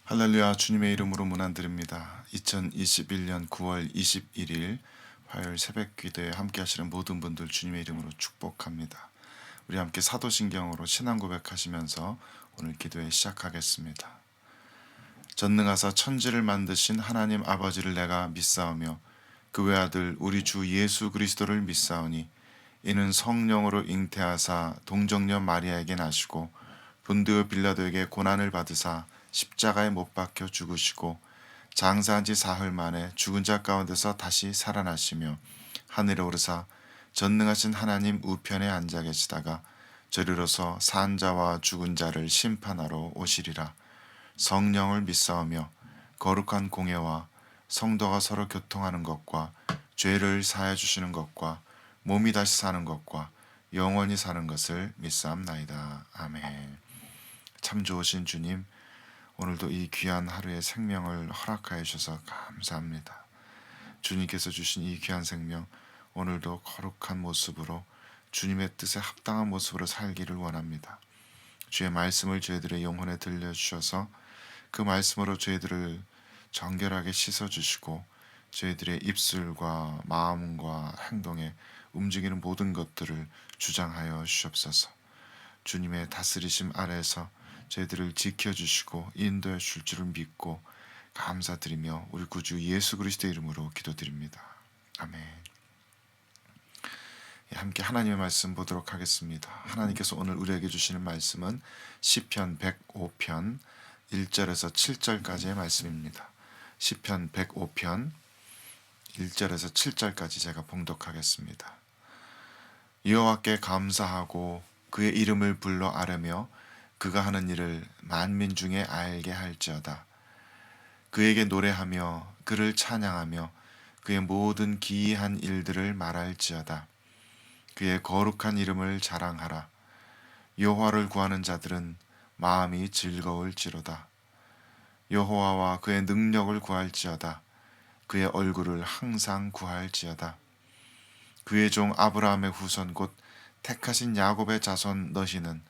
할렐루야. 주님의 이름으로 문안드립니다. 2021년 9월 21일 화요일 새벽 기도에 함께 하시는 모든 분들 주님의 이름으로 축복합니다. 우리 함께 사도신경으로 신앙 고백하시면서 오늘 기도회 시작하겠습니다. 전능하사 천지를 만드신 하나님 아버지를 내가 믿사오며 그 외아들 우리 주 예수 그리스도를 믿사오니 이는 성령으로 잉태하사 동정녀 마리아에게 나시고 본디오 빌라도에게 고난을 받으사 십자가에 못 박혀 죽으시고 장사한 지 사흘 만에 죽은 자 가운데서 다시 살아나시며 하늘에 오르사 전능하신 하나님 우편에 앉아 계시다가 저리로서 산 자와 죽은 자를 심판하러 오시리라. 성령을 믿사오며 거룩한 공예와 성도가 서로 교통하는 것과 죄를 사하여 주시는 것과 몸이 다시 사는 것과 영원히 사는 것을 믿사옵나이다. 아멘. 참 좋으신 주님, 오늘도 이 귀한 하루의 생명을 허락하여 주셔서 감사합니다. 주님께서 주신 이 귀한 생명, 오늘도 거룩한 모습으로 주님의 뜻에 합당한 모습으로 살기를 원합니다. 주의 말씀을 저희들의 영혼에 들려주셔서 그 말씀으로 저희들을 정결하게 씻어주시고 저희들의 입술과 마음과 행동에 움직이는 모든 것들을 주장하여 주시옵소서. 주님의 다스리심 아래에서 저희들을 지켜주시고 인도해 줄 줄을 믿고 감사드리며 우리 구주 예수 그리스도의 이름으로 기도드립니다. 아멘. 함께 하나님의 말씀 보도록 하겠습니다. 하나님께서 오늘 우리에게 주시는 말씀은 시편 105편 1절에서 7절까지의 말씀입니다. 시편 105편 1절에서 7절까지 제가 봉독하겠습니다. 여호와께 감사하고 그의 이름을 불러 아뢰며 그가 하는 일을 만민 중에 알게 할지어다. 그에게 노래하며 그를 찬양하며 그의 모든 기이한 일들을 말할지어다. 그의 거룩한 이름을 자랑하라. 여호와를 구하는 자들은 마음이 즐거울지로다. 여호와와 그의 능력을 구할지어다. 그의 얼굴을 항상 구할지어다. 그의 종 아브라함의 후손 곧 택하신 야곱의 자손 너희는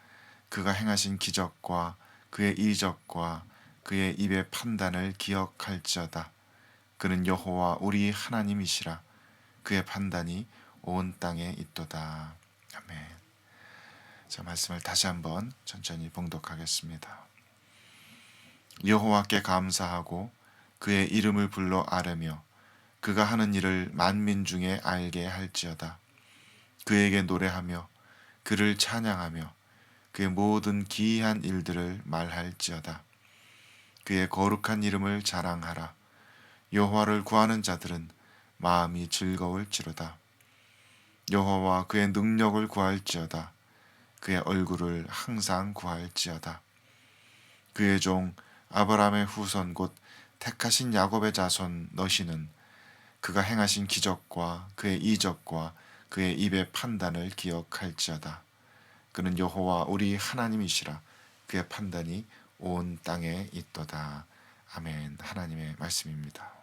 그가 행하신 기적과 그의 이적과 그의 입의 판단을 기억할지어다. 그는 여호와 우리 하나님이시라. 그의 판단이 온 땅에 있도다. 아멘. 자, 말씀을 다시 한번 천천히 봉독하겠습니다. 여호와께 감사하고 그의 이름을 불러 아뢰며 그가 하는 일을 만민 중에 알게 할지어다. 그에게 노래하며 그를 찬양하며 그의 모든 기이한 일들을 말할지어다. 그의 거룩한 이름을 자랑하라. 여호와를 구하는 자들은 마음이 즐거울지로다. 여호와와 그의 능력을 구할지어다. 그의 얼굴을 항상 구할지어다. 그의 종 아브라함의 후손 곧 택하신 야곱의 자손 너희는 그가 행하신 기적과 그의 이적과 그의 입의 판단을 기억할지어다. 그는 여호와 우리 하나님이시라. 그의 판단이 온 땅에 있도다. 아멘. 하나님의 말씀입니다.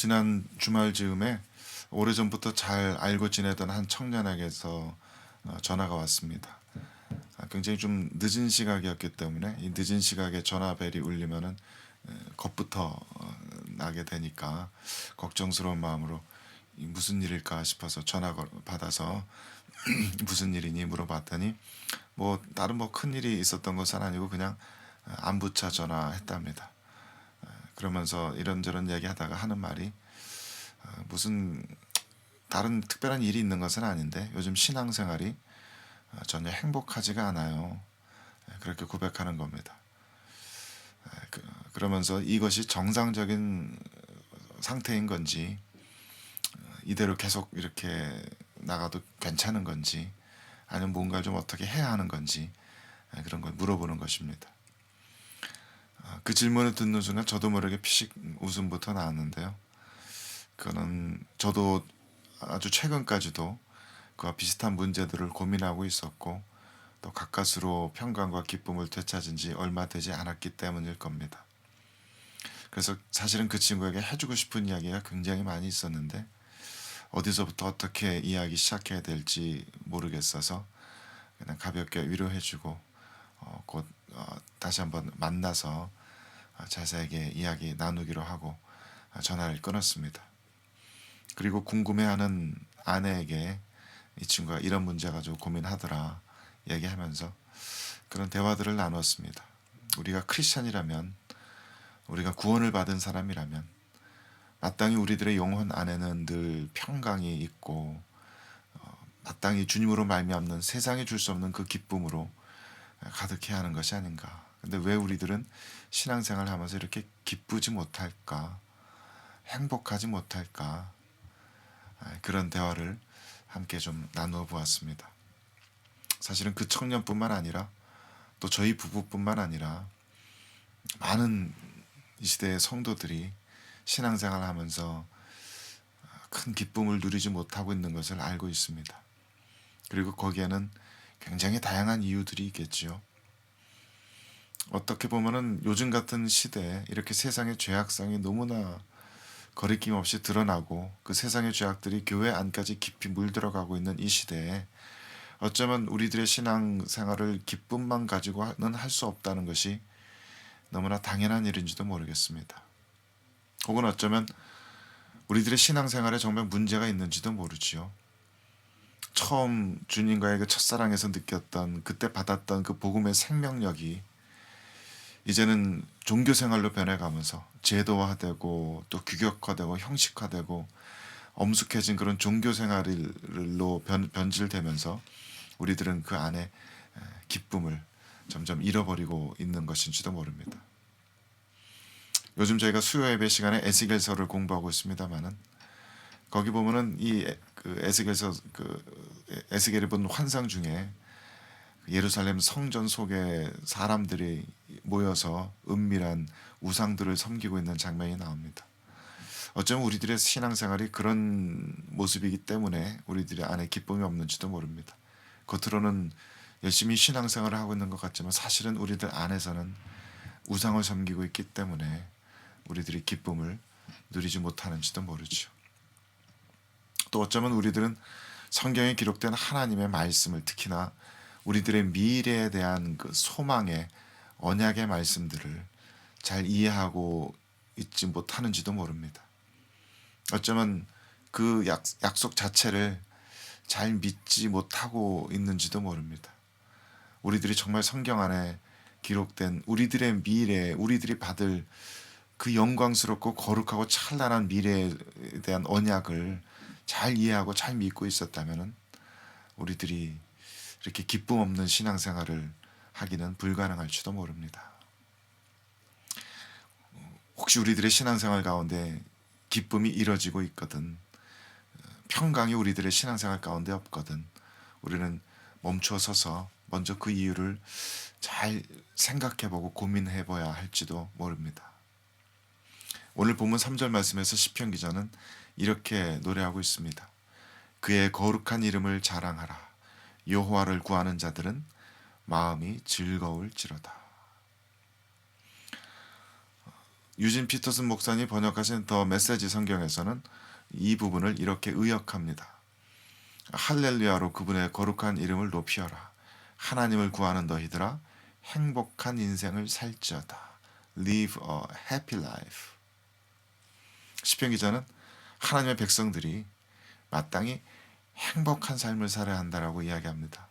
지난 주말 즈음에 오래전부터 잘 알고 지내던 한 청년에게서 전화가 왔습니다. 굉장히 좀 늦은 시각이었기 때문에 이 늦은 시각에 전화벨이 울리면은 겁부터 나게 되니까 걱정스러운 마음으로 이 무슨 일일까 싶어서 전화 받아서 무슨 일이니 물어봤더니 뭐 다른 뭐 큰 일이 있었던 것은 아니고 그냥 안부차 전화했답니다. 그러면서 이런저런 얘기하다가 하는 말이 무슨 다른 특별한 일이 있는 것은 아닌데 요즘 신앙생활이 전혀 행복하지가 않아요. 그렇게 고백하는 겁니다. 그러면서 이것이 정상적인 상태인 건지 이대로 계속 이렇게 나가도 괜찮은 건지 아니면 뭔가를 좀 어떻게 해야 하는 건지 그런 걸 물어보는 것입니다. 그 질문을 듣는 순간 저도 모르게 피식 웃음부터 나왔는데요. 그거는 저도 아주 최근까지도 그와 비슷한 문제들을 고민하고 있었고 또 가까스로 평강과 기쁨을 되찾은 지 얼마 되지 않았기 때문일 겁니다. 그래서 사실은 그 친구에게 해주고 싶은 이야기가 굉장히 많이 있었는데 어디서부터 어떻게 이야기 시작해야 될지 모르겠어서 그냥 가볍게 위로해주고 곧 다시 한번 만나서 자세하게 이야기 나누기로 하고 전화를 끊었습니다. 그리고 궁금해하는 아내에게 이 친구가 이런 문제 가지고 고민하더라 얘기하면서 그런 대화들을 나눴습니다. 우리가 크리스찬이라면 우리가 구원을 받은 사람이라면 마땅히 우리들의 영혼 안에는 늘 평강이 있고 마땅히 주님으로 말미암는 세상에 줄 수 없는 그 기쁨으로 가득해야 하는 것이 아닌가. 근데 왜 우리들은 신앙생활 하면서 이렇게 기쁘지 못할까? 행복하지 못할까? 그런 대화를 함께 좀 나누어 보았습니다. 사실은 그 청년뿐만 아니라 또 저희 부부뿐만 아니라 많은 이 시대의 성도들이 신앙생활 하면서 큰 기쁨을 누리지 못하고 있는 것을 알고 있습니다. 그리고 거기에는 굉장히 다양한 이유들이 있겠지요. 어떻게 보면은 요즘 같은 시대에 이렇게 세상의 죄악성이 너무나 거리낌 없이 드러나고 그 세상의 죄악들이 교회 안까지 깊이 물들어가고 있는 이 시대에 어쩌면 우리들의 신앙생활을 기쁨만 가지고는 할 수 없다는 것이 너무나 당연한 일인지도 모르겠습니다. 혹은 어쩌면 우리들의 신앙생활에 정말 문제가 있는지도 모르지요. 처음 주님과의 그 첫사랑에서 느꼈던 그때 받았던 그 복음의 생명력이 이제는 종교생활로 변해가면서 제도화되고 또 규격화되고 형식화되고 엄숙해진 그런 종교생활로 변질되면서 우리들은 그 안에 기쁨을 점점 잃어버리고 있는 것인지도 모릅니다. 요즘 저희가 수요 예배 시간에 에스겔서를 공부하고 있습니다만은 거기 보면은 그 에스겔서 에스겔이 본 환상 중에 예루살렘 성전 속에 사람들이 모여서 은밀한 우상들을 섬기고 있는 장면이 나옵니다. 어쩌면 우리들의 신앙생활이 그런 모습이기 때문에 우리들의 안에 기쁨이 없는지도 모릅니다. 겉으로는 열심히 신앙생활을 하고 있는 것 같지만 사실은 우리들 안에서는 우상을 섬기고 있기 때문에 우리들이 기쁨을 누리지 못하는지도 모르죠. 또 어쩌면 우리들은 성경에 기록된 하나님의 말씀을 특히나 우리들의 미래에 대한 그 소망의 언약의 말씀들을 잘 이해하고 있지 못하는지도 모릅니다. 어쩌면 그 약속 자체를 잘 믿지 못하고 있는지도 모릅니다. 우리들이 정말 성경 안에 기록된 우리들의 미래, 우리들이 받을 그 영광스럽고 거룩하고 찬란한 미래에 대한 언약을 잘 이해하고 잘 믿고 있었다면 우리들이 이렇게 기쁨 없는 신앙생활을 하기는 불가능할지도 모릅니다. 혹시 우리들의 신앙생활 가운데 기쁨이 이뤄지고 있거든, 평강이 우리들의 신앙생활 가운데 없거든, 우리는 멈춰 서서 먼저 그 이유를 잘 생각해보고 고민해봐야 할지도 모릅니다. 오늘 본문 3절 말씀에서 시편 기자는 이렇게 노래하고 있습니다. 그의 거룩한 이름을 자랑하라. 여호와를 구하는 자들은 마음이 즐거울지로다. 유진 피터슨 목사님 번역하신 더 메시지 성경에서는 이 부분을 이렇게 의역합니다. 할렐루야로 그분의 거룩한 이름을 높이어라. 하나님을 구하는 너희들아 행복한 인생을 살지어다. Live a happy life. 시편 기자는 하나님의 백성들이 마땅히 행복한 삶을 살아야 한다라고 이야기합니다.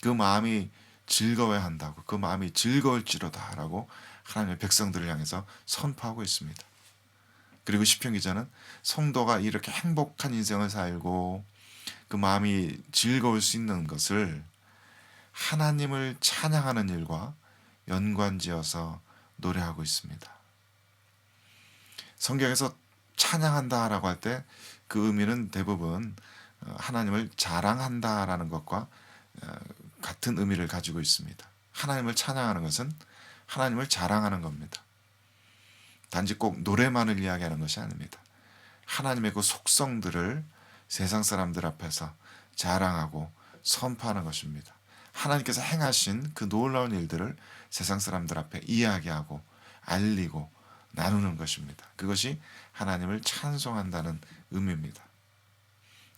그 마음이 즐거워야 한다고, 그 마음이 즐거울지로다라고 하나님의 백성들을 향해서 선포하고 있습니다. 그리고 시편 기자는 성도가 이렇게 행복한 인생을 살고 그 마음이 즐거울 수 있는 것을 하나님을 찬양하는 일과 연관지어서 노래하고 있습니다. 성경에서 찬양한다라고 할 때 그 의미는 대부분 하나님을 자랑한다라는 것과 같은 의미를 가지고 있습니다. 하나님을 찬양하는 것은 하나님을 자랑하는 겁니다. 단지 꼭 노래만을 이야기하는 것이 아닙니다. 하나님의 그 속성들을 세상 사람들 앞에서 자랑하고 선포하는 것입니다. 하나님께서 행하신 그 놀라운 일들을 세상 사람들 앞에 이야기하고 알리고 나누는 것입니다. 그것이 하나님을 찬송한다는 의미입니다.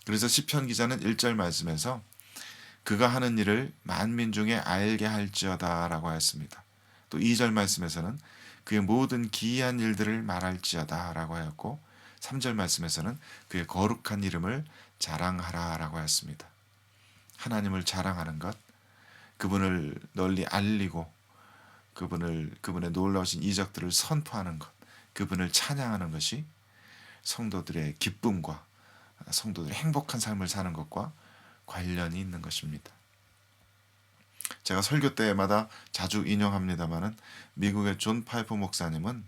그래서 시편 기자는 1절 말씀에서 그가 하는 일을 만민 중에 알게 할지어다 라고 하였습니다. 또 2절 말씀에서는 그의 모든 기이한 일들을 말할지어다 라고 하였고 3절 말씀에서는 그의 거룩한 이름을 자랑하라 라고 하였습니다. 하나님을 자랑하는 것, 그분을 널리 알리고 그분의 놀라우신 이적들을 선포하는 것, 그분을 찬양하는 것이 성도들의 기쁨과 성도들의 행복한 삶을 사는 것과 관련이 있는 것입니다. 제가 설교 때마다 자주 인용합니다마는 미국의 존 파이퍼 목사님은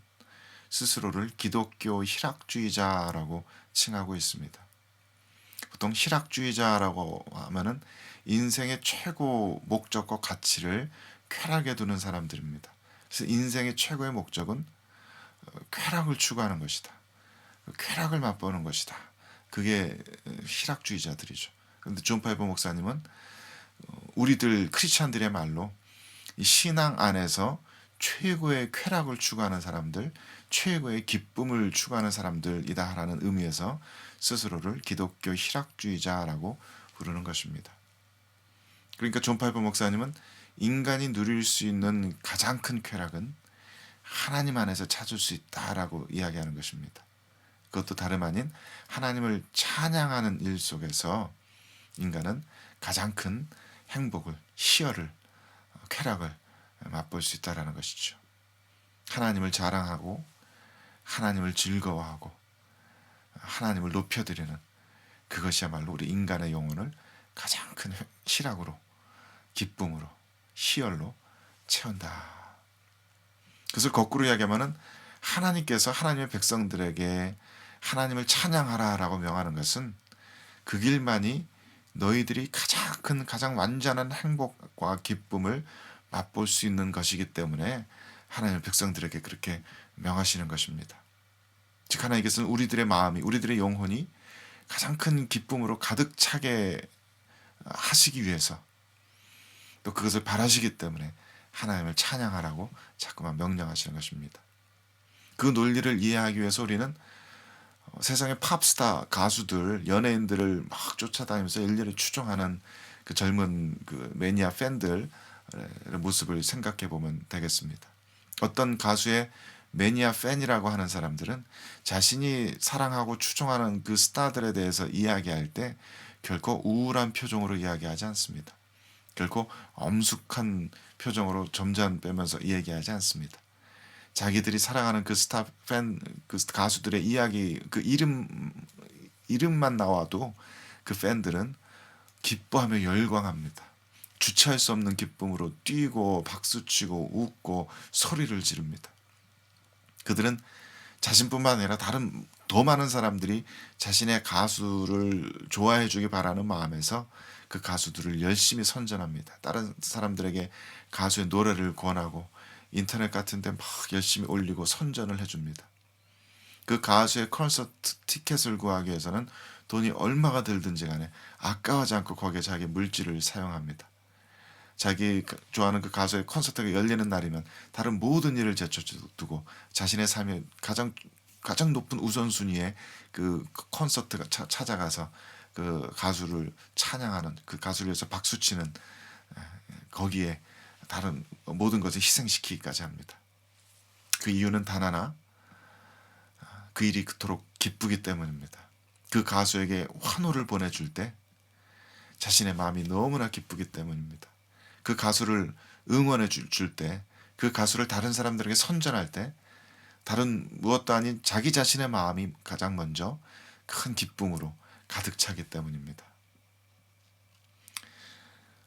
스스로를 기독교 희락주의자라고 칭하고 있습니다. 보통 희락주의자라고 하면은 인생의 최고 목적과 가치를 쾌락에 두는 사람들입니다. 그래서 인생의 최고의 목적은 쾌락을 추구하는 것이다. 쾌락을 맛보는 것이다. 그게 희락주의자들이죠. 그런데 존 파이버 목사님은 우리들 크리스찬들의 말로 이 신앙 안에서 최고의 쾌락을 추구하는 사람들, 최고의 기쁨을 추구하는 사람들이다라는 의미에서 스스로를 기독교 희락주의자라고 부르는 것입니다. 그러니까 존 파이버 목사님은 인간이 누릴 수 있는 가장 큰 쾌락은 하나님 안에서 찾을 수 있다라고 이야기하는 것입니다. 그것도 다름 아닌 하나님을 찬양하는 일 속에서 인간은 가장 큰 행복을, 희열을, 쾌락을 맛볼 수 있다라는 것이죠. 하나님을 자랑하고 하나님을 즐거워하고 하나님을 높여드리는 그것이야말로 우리 인간의 영혼을 가장 큰 희락으로, 기쁨으로, 희열로 채운다. 그것을 거꾸로 이야기하면 하나님께서 하나님의 백성들에게 하나님을 찬양하라라고 명하는 것은 그 길만이 너희들이 가장 큰, 가장 완전한 행복과 기쁨을 맛볼 수 있는 것이기 때문에 하나님의 백성들에게 그렇게 명하시는 것입니다. 즉 하나님께서는 우리들의 마음이, 우리들의 영혼이 가장 큰 기쁨으로 가득 차게 하시기 위해서 또 그것을 바라시기 때문에 하나님을 찬양하라고 자꾸만 명령하시는 것입니다. 그 논리를 이해하기 위해서 우리는 세상의 팝스타 가수들, 연예인들을 막 쫓아다니면서 일일이 추종하는 그 젊은 그 매니아 팬들의 모습을 생각해 보면 되겠습니다. 어떤 가수의 매니아 팬이라고 하는 사람들은 자신이 사랑하고 추종하는 그 스타들에 대해서 이야기할 때 결코 우울한 표정으로 이야기하지 않습니다. 결코 엄숙한 표정으로 점잖 빼면서 이야기하지 않습니다. 자기들이 사랑하는 그 스타 팬, 그 가수들의 이야기, 그 이름만 나와도 그 팬들은 기뻐하며 열광합니다. 주체할 수 없는 기쁨으로 뛰고 박수치고 웃고 소리를 지릅니다. 그들은 자신뿐만 아니라 다른 더 많은 사람들이 자신의 가수를 좋아해 주기 바라는 마음에서 그 가수들을 열심히 선전합니다. 다른 사람들에게 가수의 노래를 권하고 인터넷 같은 데 막 열심히 올리고 선전을 해줍니다. 그 가수의 콘서트 티켓을 구하기 위해서는 돈이 얼마가 들든지 간에 아까워하지 않고 거기에 자기 물질을 사용합니다. 자기 좋아하는 그 가수의 콘서트가 열리는 날이면 다른 모든 일을 제쳐두고 자신의 삶의 가장 높은 우선순위에 그 콘서트가 찾아가서 그 가수를 찬양하는, 그 가수를 위해서 박수치는, 거기에 다른 모든 것을 희생시키기까지 합니다. 그 이유는 단 하나, 그 일이 그토록 기쁘기 때문입니다. 그 가수에게 환호를 보내줄 때 자신의 마음이 너무나 기쁘기 때문입니다. 그 가수를 응원해 줄 때, 그 가수를 다른 사람들에게 선전할 때 다른 무엇도 아닌 자기 자신의 마음이 가장 먼저 큰 기쁨으로 가득 차기 때문입니다.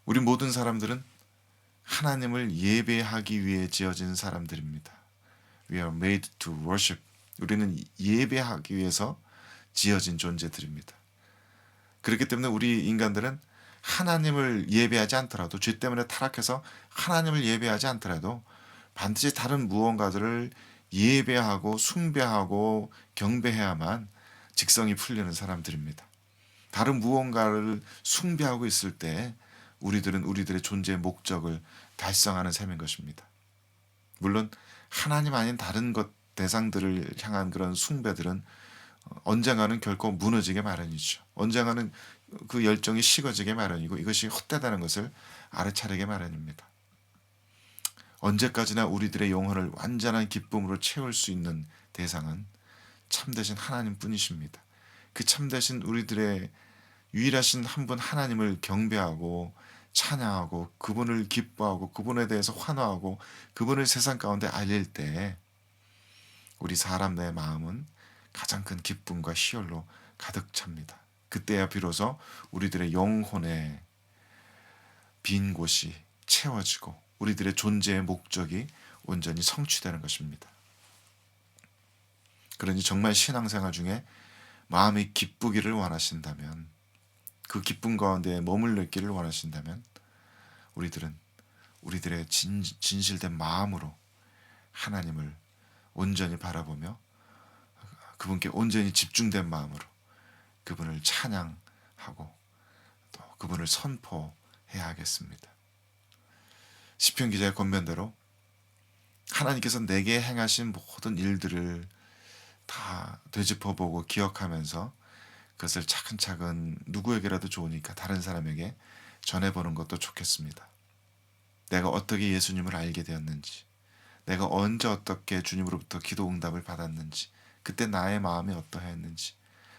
우리 모든 사람들은 하나님을 예배하기 위해 지어진 사람들입니다. We are made to worship. 우리는 예배하기 위해서 지어진 존재들입니다. 그렇기 때문에 우리 인간들은 하나님을 예배하지 않더라도, 죄 때문에 타락해서 하나님을 예배하지 않더라도 반드시 다른 무언가들을 예배하고 숭배하고 경배해야만 직성이 풀리는 사람들입니다. 다른 무언가를 숭배하고 있을 때 우리들은 우리들의 존재의 목적을 달성하는 셈인 것입니다. 물론 하나님 아닌 다른 것 대상들을 향한 그런 숭배들은 언젠가는 결코 무너지게 마련이죠. 언젠가는 그 열정이 식어지게 마련이고 이것이 헛되다는 것을 알아차리게 마련입니다. 언제까지나 우리들의 영혼을 완전한 기쁨으로 채울 수 있는 대상은 참되신 하나님뿐이십니다. 그 참되신 우리들의 유일하신 한 분 하나님을 경배하고 찬양하고 그분을 기뻐하고 그분에 대해서 환호하고 그분을 세상 가운데 알릴 때 우리 사람의 마음은 가장 큰 기쁨과 희열로 가득 찹니다. 그때야 비로소 우리들의 영혼의 빈 곳이 채워지고 우리들의 존재의 목적이 온전히 성취되는 것입니다. 그러니 정말 신앙생활 중에 마음이 기쁘기를 원하신다면, 그 기쁨 가운데 머물러 있기를 원하신다면 우리들은 우리들의 진실된 마음으로 하나님을 온전히 바라보며 그분께 온전히 집중된 마음으로 그분을 찬양하고 또 그분을 선포해야 하겠습니다. 시편 기자의 권면대로 하나님께서 내게 행하신 모든 일들을 다 되짚어보고 기억하면서 그것을 차근차근 누구에게라도 좋으니까 다른 사람에게 전해보는 것도 좋겠습니다. 내가 어떻게 예수님을 알게 되었는지, 내가 언제 어떻게 주님으로부터 기도 응답을 받았는지, 그때 나의 마음이 어떠했는지,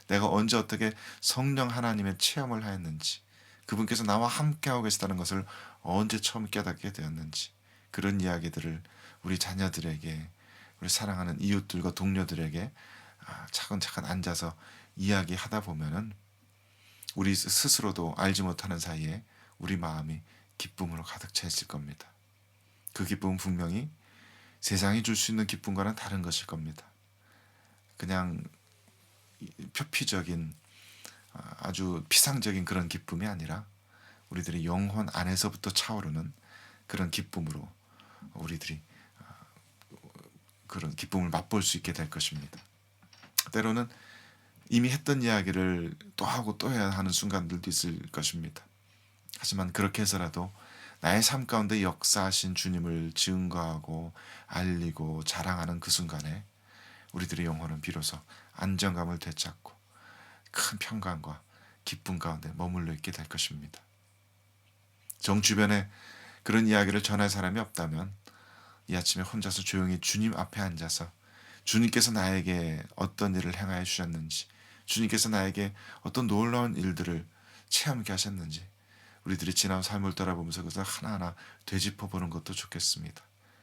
내가 언제 어떻게 성령 하나님의 체험을 하였는지, 그분께서 나와 함께하고 계시다는 것을 언제 처음 깨닫게 되었는지, 그런 이야기들을 우리 자녀들에게, 우리 사랑하는 이웃들과 동료들에게 차근차근 앉아서 이야기하다 보면은 우리 스스로도 알지 못하는 사이에 우리 마음이 기쁨으로 가득 차 있을 겁니다. 그 기쁨은 분명히 세상이 줄 수 있는 기쁨과는 다른 것일 겁니다. 그냥 표피적인 아주 피상적인 그런 기쁨이 아니라 우리들의 영혼 안에서부터 차오르는 그런 기쁨으로 우리들이 그런 기쁨을 맛볼 수 있게 될 것입니다. 때로는 이미 했던 이야기를 또 하고 또 해야 하는 순간들도 있을 것입니다. 하지만 그렇게 해서라도 나의 삶 가운데 역사하신 주님을 증거하고 알리고 자랑하는 그 순간에 우리들의 영혼은 비로소 안정감을 되찾고 큰 평강과 기쁨 가운데 머물러 있게 될 것입니다. 정 주변에 그런 이야기를 전할 사람이 없다면 이 아침에 혼자서 조용히 주님 앞에 앉아서 주님께서 나에게 어떤 일을 행하여 주셨는지, 주님께서 나에게 어떤 놀라운 일들을 체험케 하셨는지 우리들이 지난 삶을 돌아보면서 그것을 하나하나 되짚어보는 것도 좋겠습니다.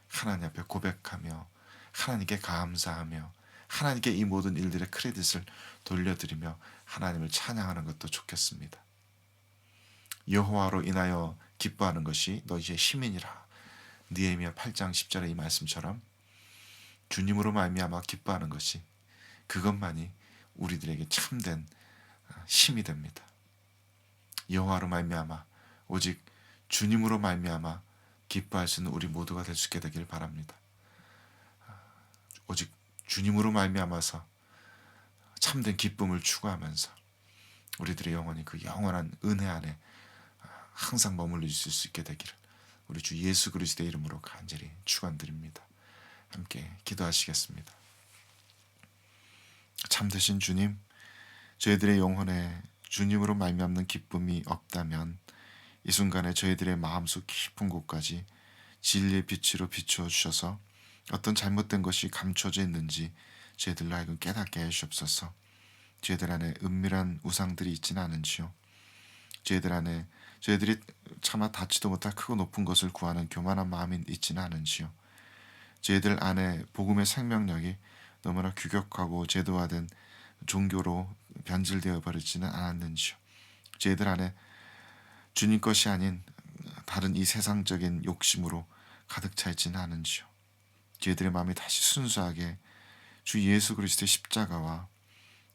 하나님 앞에 고백하며 하나님께 감사하며 하나님께 이 모든 일들의 크레딧을 돌려드리며 하나님을 찬양하는 것도 좋겠습니다. 여호와로 인하여 기뻐하는 것이 너희의 힘이니라. 느헤미야 8장 10절의 이 말씀처럼 주님으로 말미암아 기뻐하는 것이, 그것만이 우리들에게 참된 힘이 됩니다. 여호와로 말미암아, 오직 주님으로 말미암아 기뻐할 수 있는 우리 모두가 될 수 있게 되길 바랍니다. 오직 주님으로 말미암아서 참된 기쁨을 추구하면서 우리들의 영혼이 그 영원한 은혜 안에 항상 머물러 있을 수 있게 되기를 우리 주 예수 그리스도의 이름으로 간절히 축원드립니다. 함께 기도하시겠습니다. 참되신 주님, 저희들의 영혼에 주님으로 말미암는 기쁨이 없다면 이 순간에 저희들의 마음속 깊은 곳까지 진리의 빛으로 비추어 주셔서 어떤 잘못된 것이 감춰져 있는지 저희들로 하여금 깨닫게 해주옵소서. 저희들 안에 은밀한 우상들이 있지는 않은지요. 저희들 안에 저희들이 차마 닿지도 못할 크고 높은 것을 구하는 교만한 마음이 있지는 않은지요. 저희들 안에 복음의 생명력이 너무나 규격하고 제도화된 종교로 변질되어 버리지는 않았는지요. 저희들 안에 주님 것이 아닌 다른 이 세상적인 욕심으로 가득 차 있지는 않은지요. 저희들의 마음이 다시 순수하게 주 예수 그리스도의 십자가와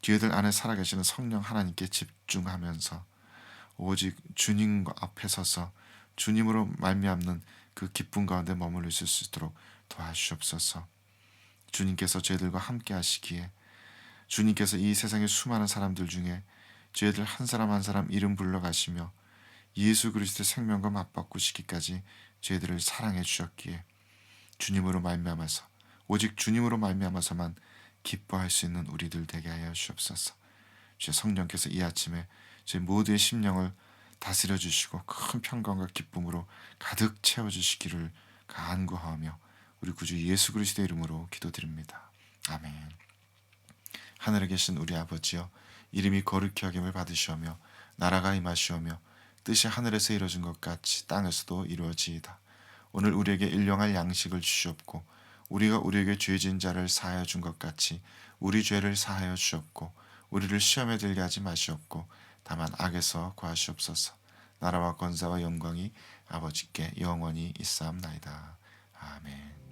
저희들 안에 살아계시는 성령 하나님께 집중하면서 오직 주님 앞에 서서 주님으로 말미암는 그 기쁨 가운데 머물러 있을 수 있도록 도와주옵소서. 주님께서 저희들과 함께 하시기에 주님께서 이 세상의 수많은 사람들 중에 저희들 한 사람 한 사람 이름 불러가시며 예수 그리스도의 생명과 맞바꾸시기까지 저희들을 사랑해 주셨기에 주님으로 말미암아서 오직 주님으로 말미암아서만 기뻐할 수 있는 우리들 되게 하여 주옵소서. 주의 성령께서 이 아침에 저희 모두의 심령을 다스려 주시고 큰 평강과 기쁨으로 가득 채워 주시기를 간구하며 우리 구주 예수 그리스도의 이름으로 기도드립니다. 아멘. 하늘에 계신 우리 아버지여, 이름이 거룩히 여김을 받으시오며 나라가 임하시오며 뜻이 하늘에서 이루어진 것 같이 땅에서도 이루어지이다. 오늘 우리에게 일용할 양식을 주시옵고 우리가 우리에게 죄진 자를 사하여 준 것 같이 우리 죄를 사하여 주옵고 우리를 시험에 들게 하지 마시옵고 다만 악에서 구하시옵소서. 나라와 권세와 영광이 아버지께 영원히 있사옵나이다. 아멘.